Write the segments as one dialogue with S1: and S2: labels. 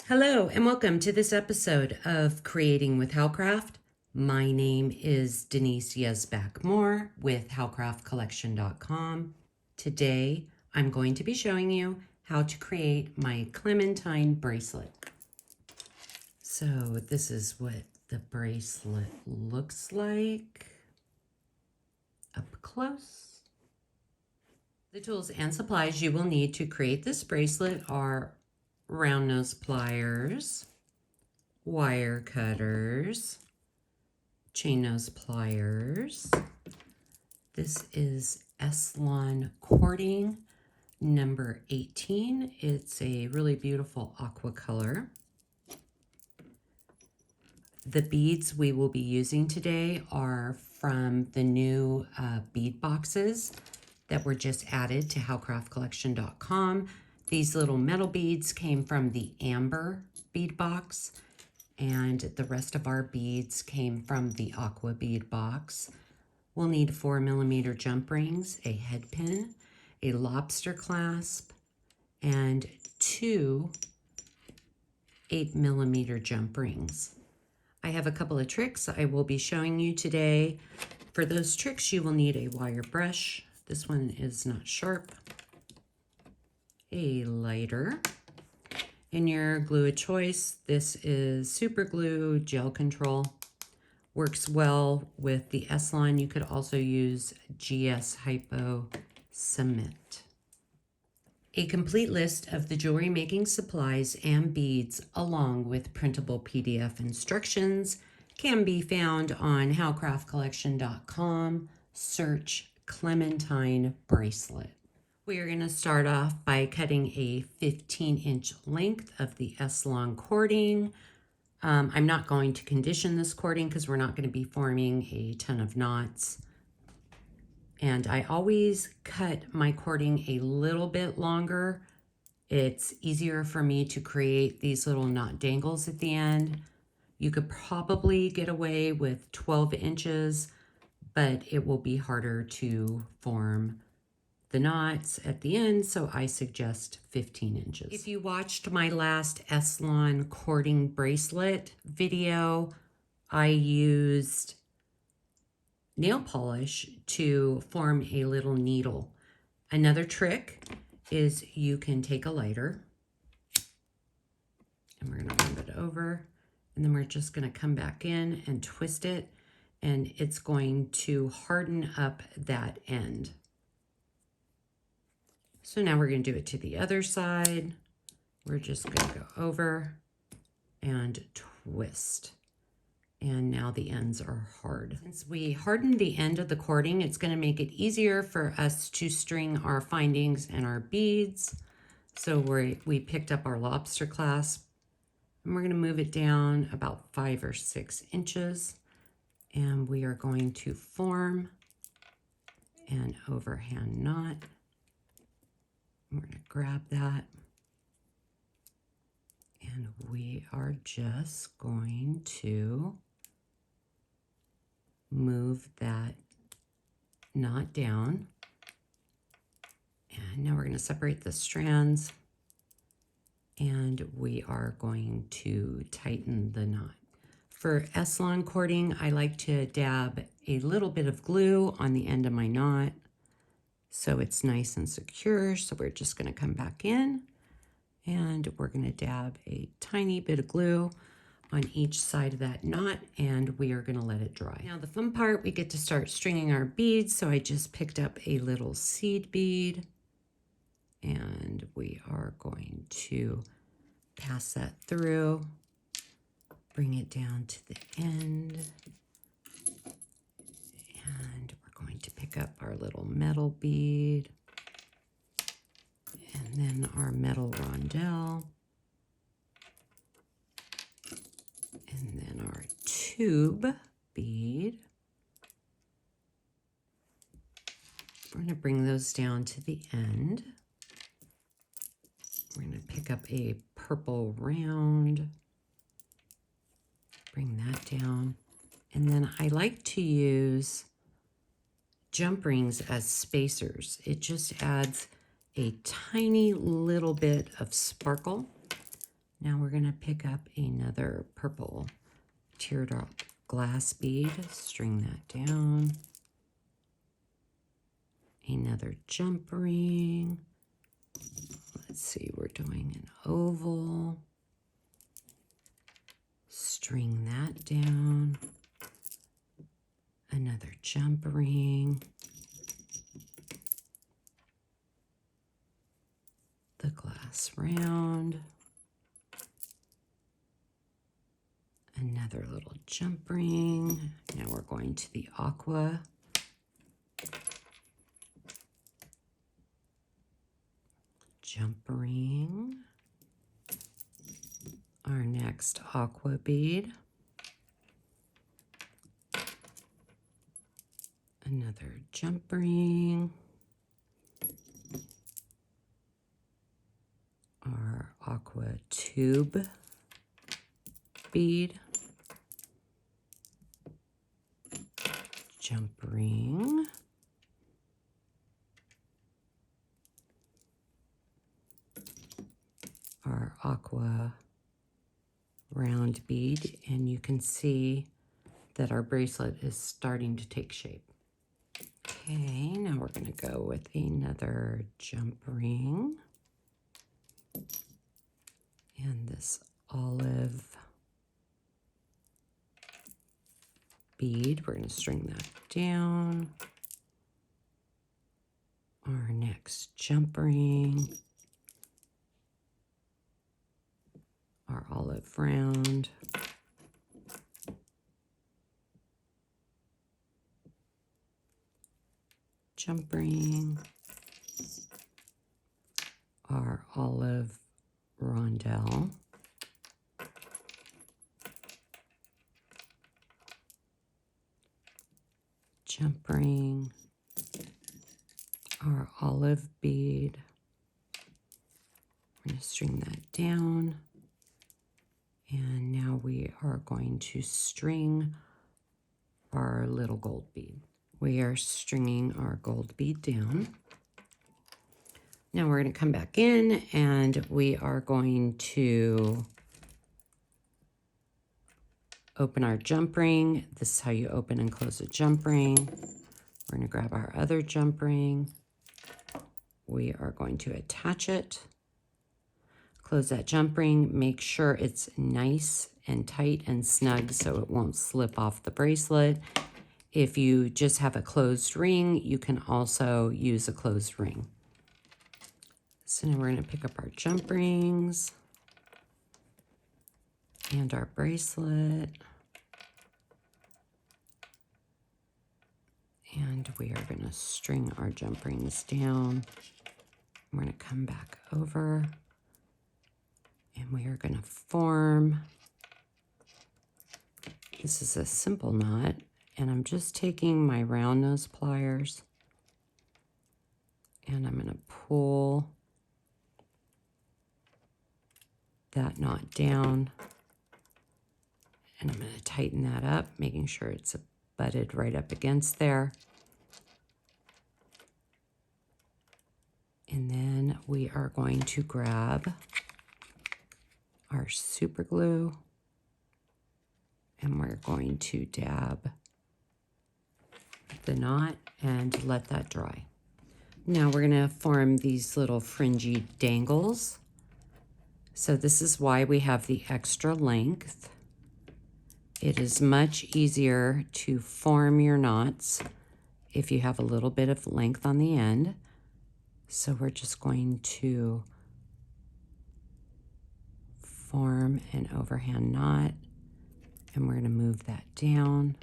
S1: Hello and welcome to this episode of Creating with Howcraft. My name is Denise Yesback Moore with howcraftcollection.com. Today I'm going to be showing you how to create my clementine bracelet. So this is what the bracelet looks like up close. The tools and supplies you will need to create this bracelet are round nose pliers, wire cutters, chain nose pliers. This is S-Lon cording number 18. It's a really beautiful aqua color. The beads we will be using today are from the new bead boxes that were just added to howcraftcollection.com. These little metal beads came from the amber bead box, and the rest of our beads came from the aqua bead box. We'll need 4mm jump rings, a head pin, a lobster clasp, and 2 8mm jump rings. I have a couple of tricks I will be showing you today. For those tricks, you will need a wire brush. This one is not sharp. A lighter. In your glue of choice, this is super glue gel control. Works well with the S-Lon. You could also use GS Hypo Cement. A complete list of the jewelry making supplies and beads along with printable PDF instructions can be found on howcraftcollection.com. Search Clementine bracelet. We are going to start off by cutting a 15-inch length of the S-Lon cording. I'm not going to condition this cording because we're not going to be forming a ton of knots. And I always cut my cording a little bit longer. It's easier for me to create these little knot dangles at the end. You could probably get away with 12 inches, but it will be harder to form the knots at the end, so I suggest 15 inches. If you watched my last S-Lon cording bracelet video, I used nail polish to form a little needle. Another trick is you can take a lighter, and we're going to rub it over, and then we're just going to come back in and twist it, and it's going to harden up that end. So now we're going to do it to the other side. We're just going to go over and twist. And now the ends are hard. Since we hardened the end of the cording, it's going to make it easier for us to string our findings and our beads. So we picked up our lobster clasp, and we're going to move it down about 5 or 6 inches. And we are going to form an overhand knot. We're going to grab that, and we are just going to move that knot down. And now we're going to separate the strands, and we are going to tighten the knot. For S-Lon cording, I like to dab a little bit of glue on the end of my knot, so it's nice and secure. So we're just going to come back in, and we're going to dab a tiny bit of glue on each side of that knot, and we are going to let it dry. Now the fun part, we get to start stringing our beads. So I just picked up a little seed bead, and we are going to pass that through, bring it down to the end, and we're going to pick up our little metal bead, and then our metal rondelle, and then our tube bead. We're going to bring those down to the end. We're going to pick up a purple round, bring that down, and then I like to use jump rings as spacers. It just adds a tiny little bit of sparkle Now we're going to pick up another purple teardrop glass bead, string that down. Another jump ring. Let's see, we're doing an oval. String that down. Another jump ring. The glass round. Another little jump ring. Now we're going to the aqua. Jump ring. Our next aqua bead. Another jump ring. Our aqua tube bead. Jump ring. Our aqua round bead, and you can see that our bracelet is starting to take shape. Okay, now we're going to go with another jump ring and this olive bead. We're going to string that down. Our next jump ring, our olive round, jump ring, our olive rondelle, jump ring, our olive bead. We're going to string that down. And now we are going to string our little gold bead. We are stringing our gold bead down. Now we're going to come back in and we are going to open our jump ring. This is how you open and close a jump ring. We're going to grab our other jump ring. We are going to attach it. Close that jump ring. Make sure it's nice and tight and snug so it won't slip off the bracelet. If you just have a closed ring, you can also use a closed ring. So now we're going to pick up our jump rings and our bracelet. And we are going to string our jump rings down. We're going to come back over and we are going to form. This is a simple knot, and I'm just taking my round nose pliers and I'm going to pull that knot down, and I'm going to tighten that up, making sure it's butted right up against there. And then we are going to grab our super glue and we're going to dab the knot and let that dry. Now we're going to form these little fringy dangles. So this is why we have the extra length. It is much easier to form your knots if you have a little bit of length on the end. So we're just going to form an overhand knot, and we're going to move that down.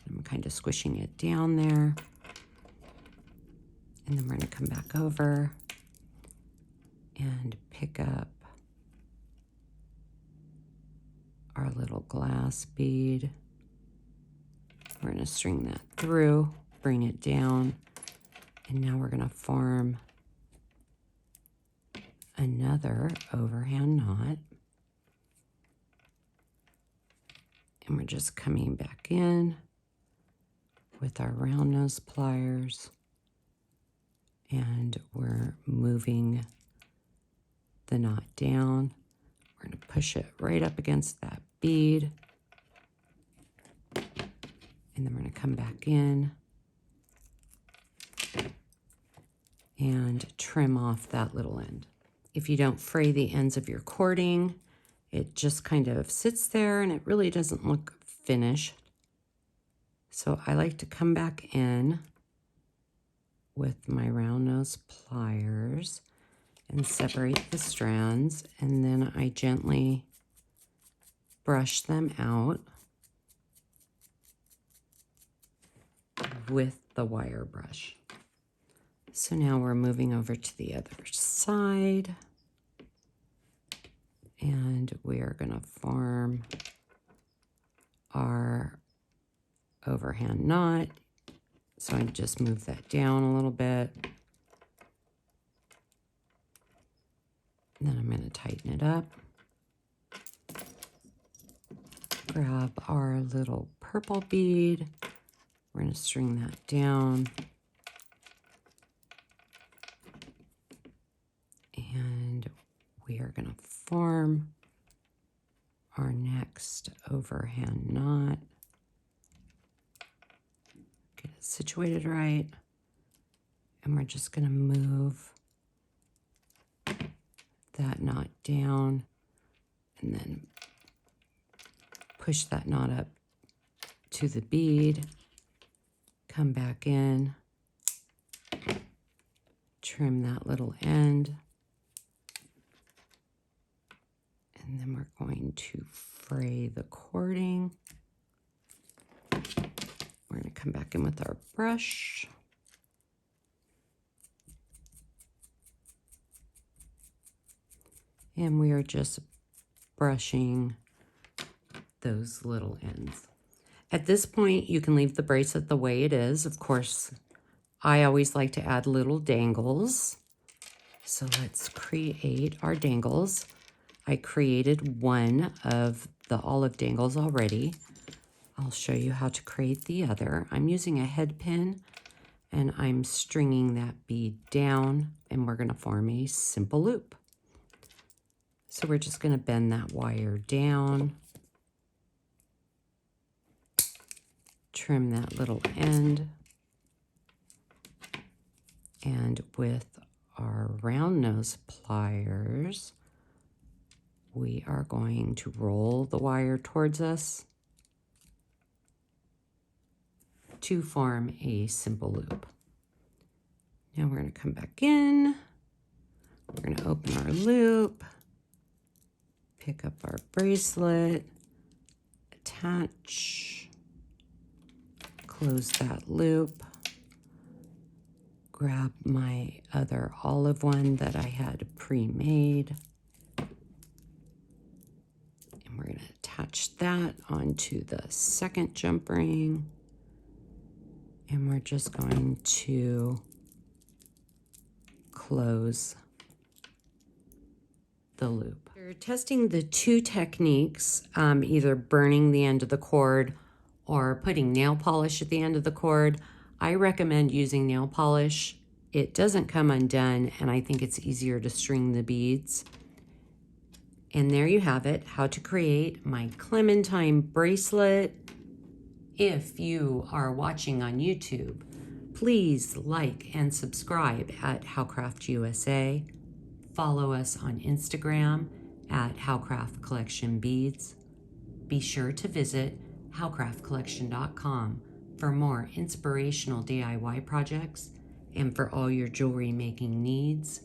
S1: I'm kind of squishing it down there. And then we're going to come back over and pick up our little glass bead. We're going to string that through, bring it down, and now we're going to form another overhand knot. And we're just coming back in with our round nose pliers, and we're moving the knot down. to push it right up against that bead. And then we're going to come back in and trim off that little end. If you don't fray the ends of your cording, it just kind of sits there and it really doesn't look finished. So I like to come back in with my round nose pliers and separate the strands, and then I gently brush them out with the wire brush. So now we're moving over to the other side, and we are going to form our overhand knot. So I just move that down a little bit. And then I'm going to tighten it up. Grab our little purple bead. We're going to string that down. And we are going to form our next overhand knot. Get it situated right. And we're just going to move that knot down and then push that knot up to the bead, come back in, trim that little end, and then we're going to fray the cording. We're going to come back in with our brush. And we are just brushing those little ends. At this point, you can leave the bracelet the way it is. Of course, I always like to add little dangles. So let's create our dangles. I created one of the olive dangles already. I'll show you how to create the other. I'm using a head pin and I'm stringing that bead down, and we're going to form a simple loop. So we're just going to bend that wire down, trim that little end, and with our round nose pliers, we are going to roll the wire towards us to form a simple loop. Now we're going to come back in, we're going to open our loop, pick up our bracelet, attach, close that loop, grab my other olive one that I had pre-made, and we're going to attach that onto the second jump ring, and we're just going to close the loop. You're testing the two techniques, either burning the end of the cord or putting nail polish at the end of the cord. I recommend using nail polish. It doesn't come undone, and I think it's easier to string the beads. And there you have it, how to create my clementine bracelet. If you are watching on YouTube, please like and subscribe at Howcraft USA. Follow us on Instagram at Howcraft Collection Beads. Be sure to visit howcraftcollection.com for more inspirational DIY projects and for all your jewelry making needs.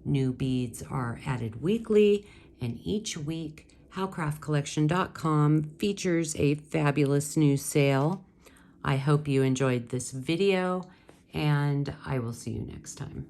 S1: New beads are added weekly, and each week howcraftcollection.com features a fabulous new sale. I hope you enjoyed this video, and I will see you next time.